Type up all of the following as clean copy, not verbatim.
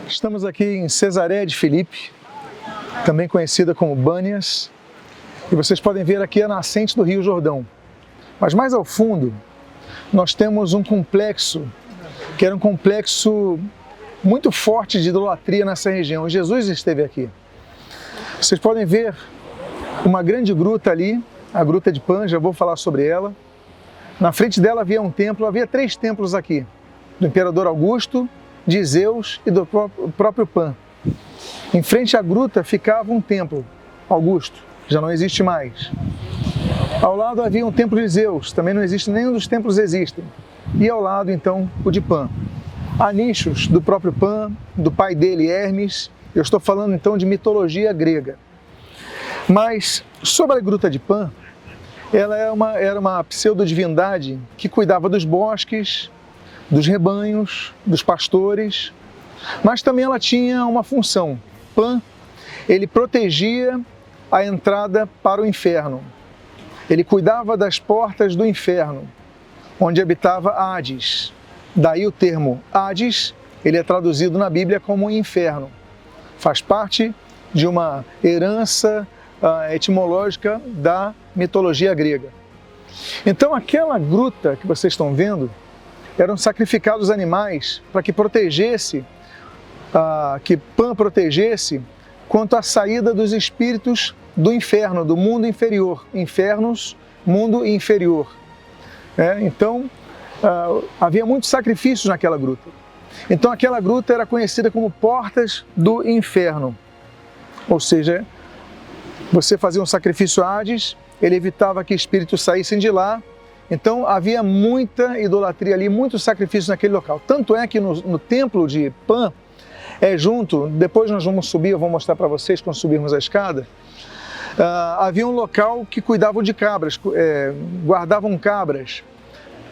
Estamos aqui em Cesareia de Filipe, também conhecida como Bânias, e vocês podem ver aqui a nascente do Rio Jordão. Mas mais ao fundo, nós temos um complexo, que era um complexo muito forte de idolatria nessa região. Jesus esteve aqui. Vocês podem ver uma grande gruta ali, a Gruta de Pan, já vou falar sobre ela. Na frente dela havia um templo, havia 3 templos aqui, do Imperador Augusto, de Zeus e do próprio Pan. Em frente à gruta ficava um templo, Augusto, já não existe mais. Ao lado havia um templo de Zeus, também não existe, nenhum dos templos existem. E ao lado, então, o de Pan. Há nichos do próprio Pan, do pai dele, Hermes. Eu estou falando, então, de mitologia grega. Mas, sobre a Gruta de Pan, ela era uma pseudo-divindade que cuidava dos bosques, dos rebanhos, dos pastores, mas também ela tinha uma função. Pan, ele protegia a entrada para o inferno. Ele cuidava das portas do inferno, onde habitava Hades. Daí o termo Hades, ele é traduzido na Bíblia como inferno. Faz parte de uma herança etimológica da mitologia grega. Então aquela gruta que vocês estão vendo, eram sacrificados animais para que protegesse, que Pan protegesse quanto à saída dos espíritos do inferno, do mundo inferior. Infernos, mundo inferior. Então, havia muitos sacrifícios naquela gruta. Então, aquela gruta era conhecida como portas do inferno. Ou seja, você fazia um sacrifício a Hades, ele evitava que espíritos saíssem de lá. Então havia muita idolatria ali, muito sacrifício naquele local. Tanto é que no templo de Pan, depois nós vamos subir, eu vou mostrar para vocês quando subirmos a escada, havia um local que cuidavam de cabras, guardavam cabras.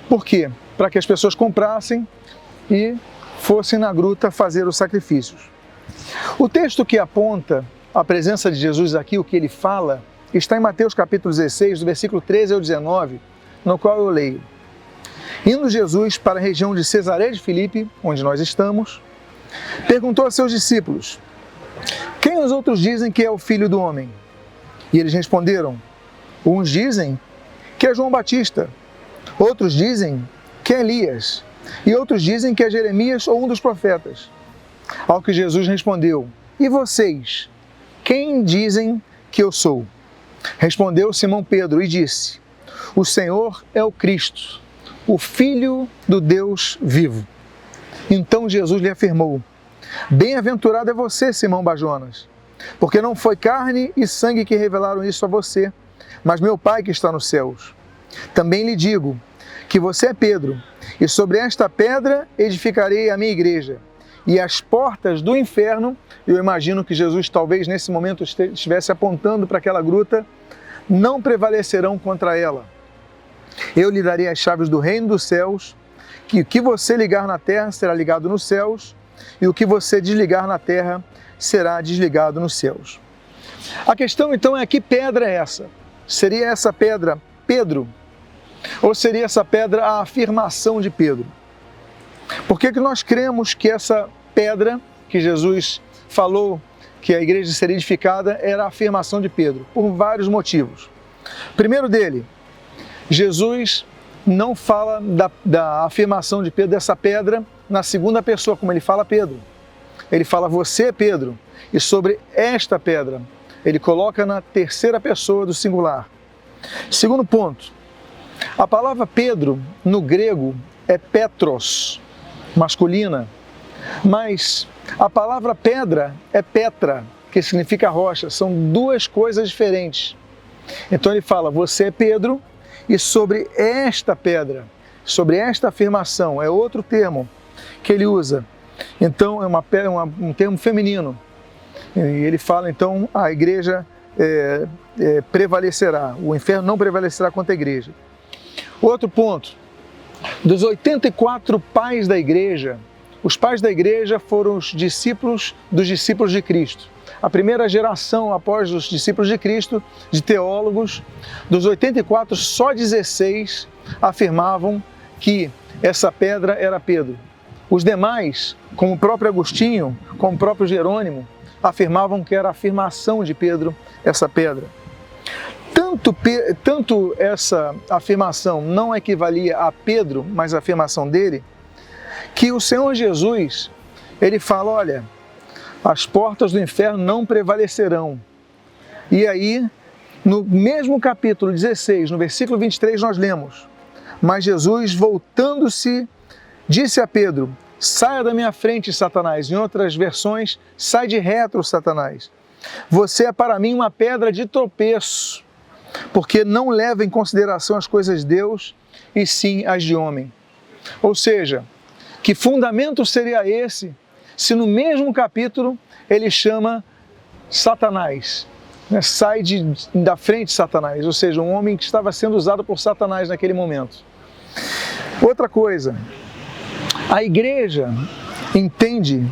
Por quê? Para que as pessoas comprassem e fossem na gruta fazer os sacrifícios. O texto que aponta a presença de Jesus aqui, o que ele fala, está em Mateus capítulo 16, do versículo 13 ao 19, no qual eu leio: Indo Jesus para a região de Cesareia de Filipe, onde nós estamos, perguntou a seus discípulos: Quem os outros dizem que é o Filho do Homem? E eles responderam: Uns dizem que é João Batista, outros dizem que é Elias, e outros dizem que é Jeremias ou um dos profetas. Ao que Jesus respondeu: E vocês, quem dizem que eu sou? Respondeu Simão Pedro e disse: O Senhor é o Cristo, o Filho do Deus vivo. Então Jesus lhe afirmou: Bem-aventurado é você, Simão Bajonas, porque não foi carne e sangue que revelaram isso a você, mas meu Pai que está nos céus. Também lhe digo que você é Pedro, e sobre esta pedra edificarei a minha igreja, e as portas do inferno, eu imagino que Jesus talvez nesse momento estivesse apontando para aquela gruta, não prevalecerão contra ela. Eu lhe darei as chaves do reino dos céus, que o que você ligar na terra será ligado nos céus, e o que você desligar na terra será desligado nos céus. A questão então é: que pedra é essa? Seria essa pedra Pedro? Ou seria essa pedra a afirmação de Pedro? Por que nós cremos que essa pedra que Jesus falou que a igreja seria edificada era a afirmação de Pedro? Por vários motivos. Primeiro dele, Jesus não fala da afirmação de Pedro, dessa pedra, na segunda pessoa, como ele fala Pedro. Ele fala: você, Pedro, e sobre esta pedra. Ele coloca na terceira pessoa do singular. Segundo ponto, a palavra Pedro, no grego, é Petros, masculina, mas a palavra pedra é Petra, que significa rocha. São duas coisas diferentes. Então ele fala: você é Pedro, e sobre esta pedra, sobre esta afirmação, é outro termo que ele usa. Então é um termo feminino. E ele fala, então, a igreja prevalecerá, o inferno não prevalecerá contra a igreja. Outro ponto: dos 84 pais da igreja, os pais da igreja foram os discípulos dos discípulos de Cristo. A primeira geração após os discípulos de Cristo, de teólogos, dos 84, só 16 afirmavam que essa pedra era Pedro. Os demais como o próprio Agostinho, como o próprio Jerônimo, afirmavam que era a afirmação de Pedro essa pedra. Tanto essa afirmação não equivalia a Pedro, mas a afirmação dele, que o Senhor Jesus, ele fala, olha, as portas do inferno não prevalecerão. E aí, no mesmo capítulo 16, no versículo 23, nós lemos, mas Jesus, voltando-se, disse a Pedro, saia da minha frente, Satanás. Em outras versões, sai de retro, Satanás. Você é para mim uma pedra de tropeço, porque não leva em consideração as coisas de Deus, e sim as de homem. Ou seja, que fundamento seria esse, se no mesmo capítulo ele chama Satanás, né? Sai da frente, Satanás, ou seja, um homem que estava sendo usado por Satanás naquele momento. Outra coisa, a igreja entende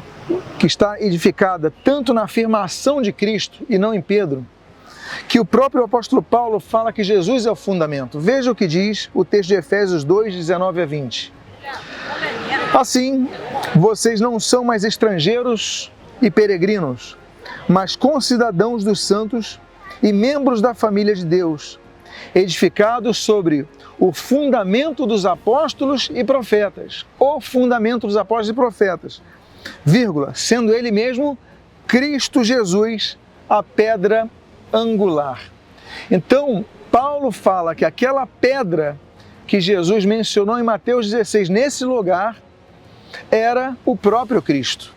que está edificada tanto na afirmação de Cristo e não em Pedro, que o próprio apóstolo Paulo fala que Jesus é o fundamento. Veja o que diz o texto de Efésios 2, 19 a 20. Assim, vocês não são mais estrangeiros e peregrinos, mas concidadãos dos santos e membros da família de Deus, edificados sobre o fundamento dos apóstolos e profetas, o fundamento dos apóstolos e profetas, vírgula, sendo ele mesmo Cristo Jesus, a pedra angular. Então, Paulo fala que aquela pedra que Jesus mencionou em Mateus 16, nesse lugar, era o próprio Cristo.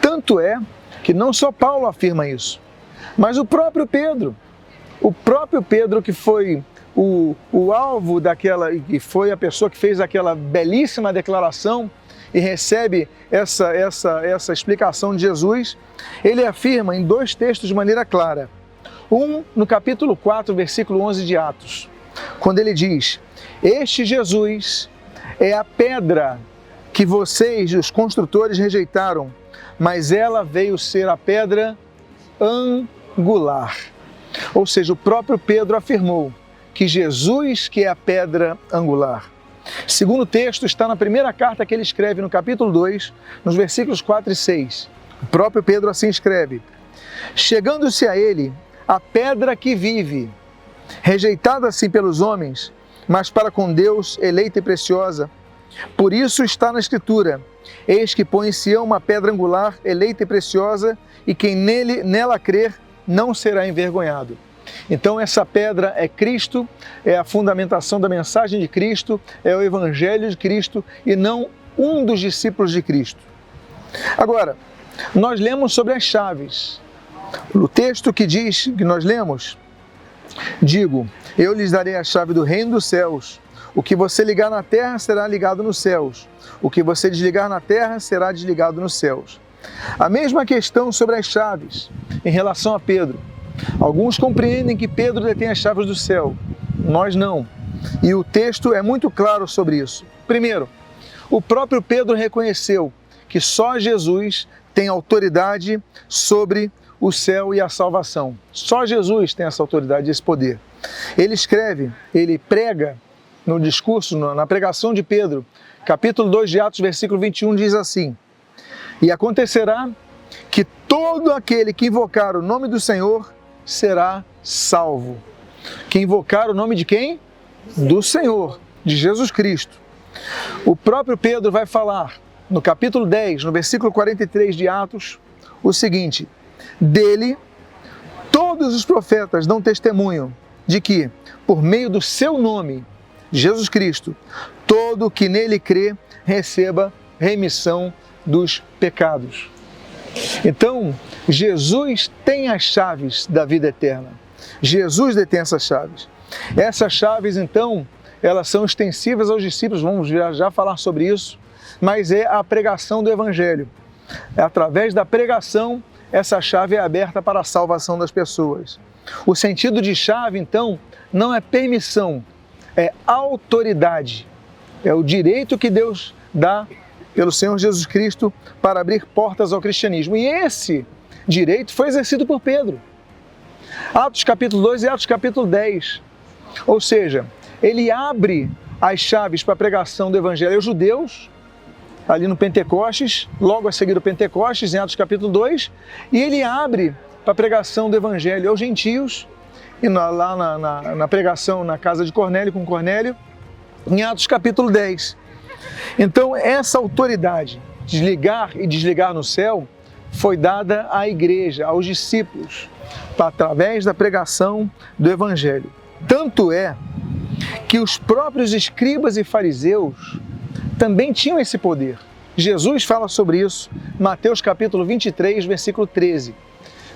Tanto é que não só Paulo afirma isso, mas o próprio Pedro que foi o alvo daquela, e foi a pessoa que fez aquela belíssima declaração e recebe essa explicação de Jesus, ele afirma em dois textos de maneira clara. Um, no capítulo 4, versículo 11 de Atos, quando ele diz, este Jesus é a pedra que vocês, os construtores, rejeitaram, mas ela veio ser a pedra angular. Ou seja, o próprio Pedro afirmou que Jesus que é a pedra angular. Segundo texto está na primeira carta que ele escreve no capítulo 2, nos versículos 4 e 6. O próprio Pedro assim escreve, chegando-se a ele, a pedra que vive, rejeitada assim pelos homens, mas para com Deus eleita e preciosa. Por isso está na Escritura, eis que põe em Sião uma pedra angular, eleita e preciosa, e quem nela crer não será envergonhado. Então essa pedra é Cristo, é a fundamentação da mensagem de Cristo, é o Evangelho de Cristo e não um dos discípulos de Cristo. Agora, nós lemos sobre as chaves. O texto que diz, que nós lemos, digo, eu lhes darei a chave do reino dos céus. O que você ligar na terra será ligado nos céus. O que você desligar na terra será desligado nos céus. A mesma questão sobre as chaves em relação a Pedro. Alguns compreendem que Pedro detém as chaves do céu. Nós não. E o texto é muito claro sobre isso. Primeiro, o próprio Pedro reconheceu que só Jesus tem autoridade sobre o céu e a salvação. Só Jesus tem essa autoridade e esse poder. Ele escreve, ele prega no discurso, na pregação de Pedro, capítulo 2 de Atos, versículo 21, diz assim, e acontecerá que todo aquele que invocar o nome do Senhor será salvo. Que invocar o nome de quem? Do Senhor, de Jesus Cristo. O próprio Pedro vai falar, no capítulo 10, no versículo 43 de Atos, o seguinte, dele, todos os profetas dão testemunho de que, por meio do seu nome, Jesus Cristo, todo que nele crê, receba remissão dos pecados. Então, Jesus tem as chaves da vida eterna. Jesus detém essas chaves. Essas chaves, então, elas são extensivas aos discípulos, vamos já falar sobre isso, mas é a pregação do Evangelho. É através da pregação, essa chave é aberta para a salvação das pessoas. O sentido de chave, então, não é permissão, é autoridade. É o direito que Deus dá pelo Senhor Jesus Cristo para abrir portas ao cristianismo. E esse direito foi exercido por Pedro. Atos capítulo 2 e Atos capítulo 10. Ou seja, ele abre as chaves para a pregação do Evangelho aos judeus ali no Pentecostes, logo a seguir do Pentecostes, em Atos capítulo 2, e ele abre para a pregação do Evangelho aos gentios, e lá na pregação na casa de Cornélio, com Cornélio, em Atos capítulo 10. Então, essa autoridade de ligar e desligar no céu foi dada à igreja, aos discípulos, através da pregação do Evangelho. Tanto é que os próprios escribas e fariseus também tinham esse poder. Jesus fala sobre isso, Mateus capítulo 23, versículo 13.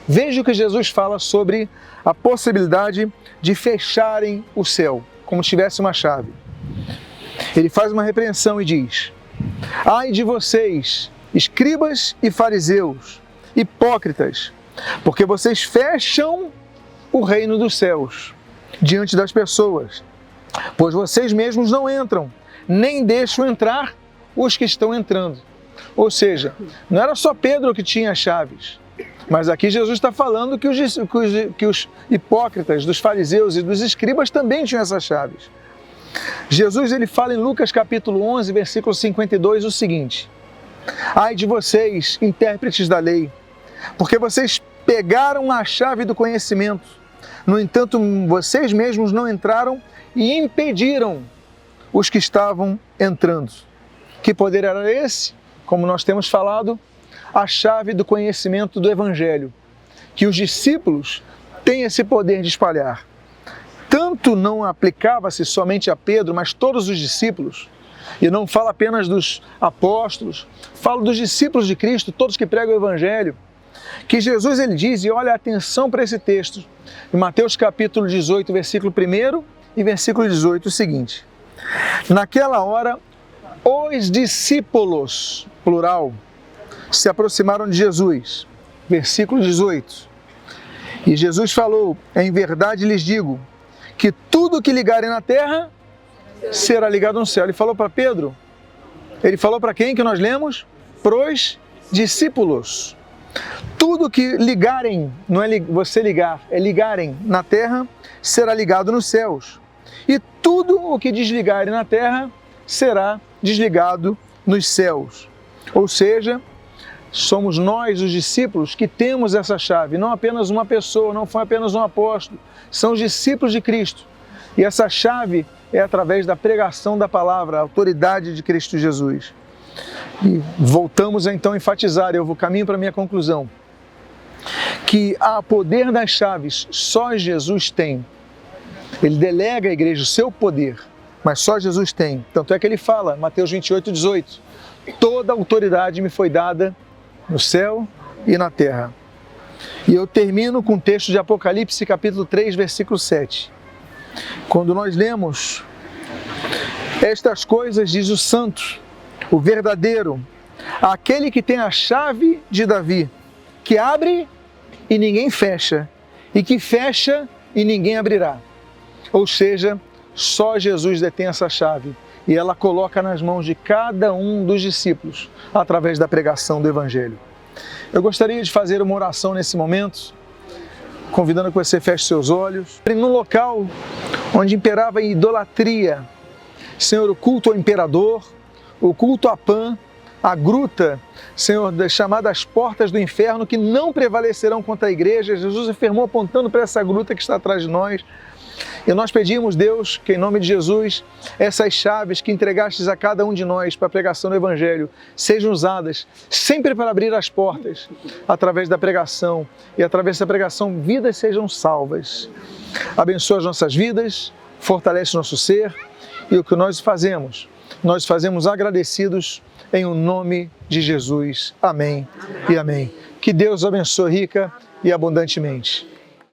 Veja o que Jesus fala sobre a possibilidade de fecharem o céu, como se tivesse uma chave. Ele faz uma repreensão e diz: ai de vocês, escribas e fariseus, hipócritas, porque vocês fecham o reino dos céus diante das pessoas, pois vocês mesmos não entram, nem deixam entrar os que estão entrando. Ou seja, não era só Pedro que tinha chaves, mas aqui Jesus está falando que os hipócritas, dos fariseus e dos escribas também tinham essas chaves. Jesus ele fala em Lucas capítulo 11, versículo 52 o seguinte: ai de vocês, intérpretes da lei, porque vocês pegaram a chave do conhecimento, no entanto vocês mesmos não entraram e impediram os que estavam entrando. Que poder era esse? Como nós temos falado, a chave do conhecimento do Evangelho, que os discípulos têm esse poder de espalhar. Tanto não aplicava-se somente a Pedro, mas todos os discípulos, e não fala apenas dos apóstolos, fala dos discípulos de Cristo, todos que pregam o Evangelho, que Jesus ele diz, e olha atenção para esse texto, em Mateus capítulo 18, versículo 1 e versículo 18, o seguinte: naquela hora, os discípulos, plural, se aproximaram de Jesus. Versículo 18. E Jesus falou: em verdade lhes digo, que tudo que ligarem na terra será ligado no céu. Ele falou para Pedro. Ele falou para quem que nós lemos? Pros discípulos. Tudo que ligarem, não é você ligar, é ligarem na terra, será ligado nos céus. E tudo o que desligarem na terra será desligado nos céus. Ou seja, somos nós, os discípulos, que temos essa chave, não apenas uma pessoa, não foi apenas um apóstolo, são os discípulos de Cristo. E essa chave é através da pregação da palavra, a autoridade de Cristo Jesus. E voltamos a então enfatizar, eu vou caminho para a minha conclusão, que há poder das chaves, só Jesus tem. Ele delega à igreja o seu poder, mas só Jesus tem. Tanto é que ele fala, Mateus 28, 18, toda autoridade me foi dada no céu e na terra. E eu termino com o texto de Apocalipse, capítulo 3, versículo 7. Quando nós lemos: estas coisas diz o santo, o verdadeiro, aquele que tem a chave de Davi, que abre e ninguém fecha, e que fecha e ninguém abrirá. Ou seja, só Jesus detém essa chave, e ela coloca nas mãos de cada um dos discípulos, através da pregação do Evangelho. Eu gostaria de fazer uma oração nesse momento, convidando que você feche seus olhos. No local onde imperava a idolatria, Senhor, o culto ao imperador, o culto a Pan, a gruta, Senhor, chamadas portas do inferno, que não prevalecerão contra a igreja. Jesus afirmou apontando para essa gruta que está atrás de nós. E nós pedimos, Deus, que em nome de Jesus, essas chaves que entregastes a cada um de nós para a pregação do Evangelho sejam usadas sempre para abrir as portas, através da pregação, e através da pregação vidas sejam salvas. Abençoa as nossas vidas, fortalece nosso ser, e o que nós fazemos agradecidos em o nome de Jesus. Amém e amém. Que Deus abençoe rica e abundantemente.